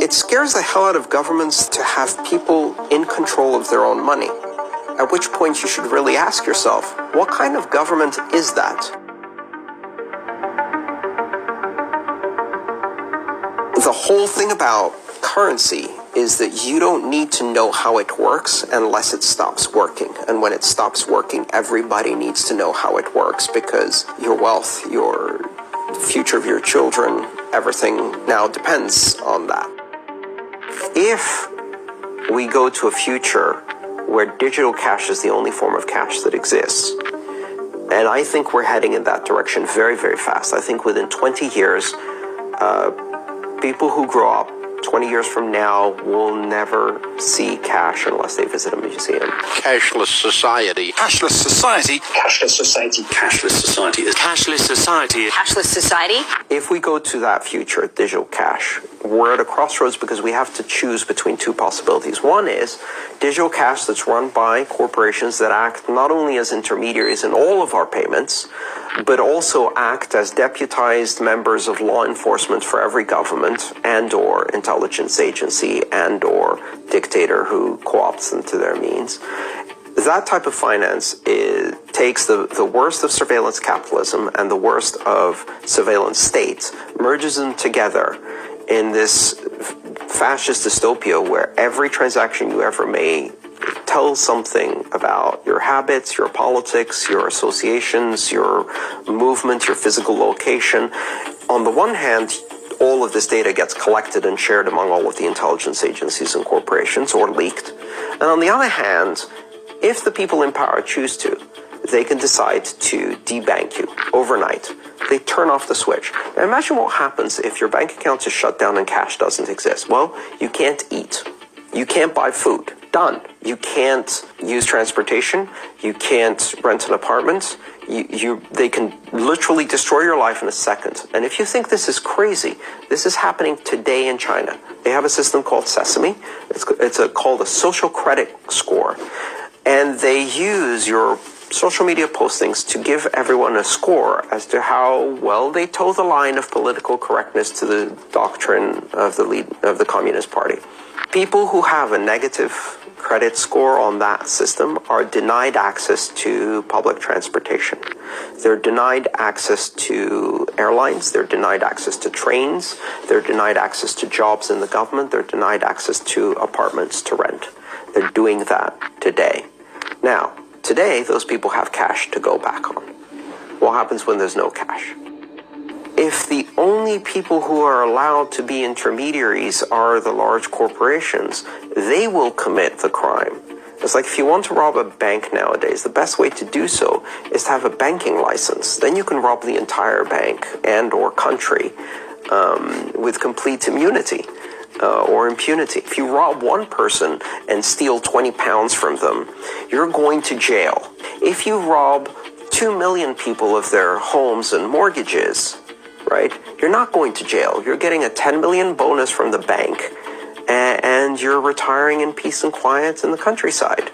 It scares the hell out of governments to have people in control of their own money. At which point you should really ask yourself, what kind of government is that? The whole thing about currency is that you don't need to know how it works unless it stops working. And when it stops working, everybody needs to know how it works, because your wealth, your future of your children, everything now depends on that. If we go to a future where digital cash is the only form of cash that exists, and I think we're heading in that direction very, very fast. I think within 20 years, people who grow up 20 years from now will never see cash unless they visit a museum. Cashless society. Cashless society. Cashless society. Cashless society. Cashless society. Cashless society. If we go to that future, digital cash, we're at a crossroads because we have to choose between two possibilities. One is digital cash that's run by corporations that act not only as intermediaries in all of our payments, but also act as deputized members of law enforcement for every government and or intelligence agency and or dictator who co-opts them to their means. That type of finance takes the worst of surveillance capitalism and the worst of surveillance states, merges them together in this fascist dystopia where every transaction you ever made tells something about your habits, your politics, your associations, your movement, your physical location. On the one hand, all of this data gets collected and shared among all of the intelligence agencies and corporations, or leaked. And on the other hand, if the people in power choose to, they can decide to debank you overnight. They turn off the switch. Now imagine what happens if your bank account is shut down and cash doesn't exist. Well, you can't eat. You can't buy food. Done. You can't use transportation. You can't rent an apartment. They can literally destroy your life in a second. And if you think this is crazy, this is happening today in China. They have a system called Sesame. It's called a social credit score. And they use your social media postings to give everyone a score as to how well they toe the line of political correctness to the doctrine of the Communist Party. People who have a negative credit score on that system are denied access to public transportation. They're denied access to airlines. They're denied access to trains. They're denied access to jobs in the government. They're denied access to apartments to rent. They're doing that today. Now, today, those people have cash to go back on. What happens when there's no cash? If the only people who are allowed to be intermediaries are the large corporations, they will commit the crime. It's like if you want to rob a bank nowadays, the best way to do so is to have a banking license. Then you can rob the entire bank and or country with complete immunity or impunity. If you rob one person and steal 20 pounds from them, you're going to jail. If you rob 2 million people of their homes and mortgages, right, you're not going to jail. You're getting a 10 million bonus from the bank, and you're retiring in peace and quiet in the countryside.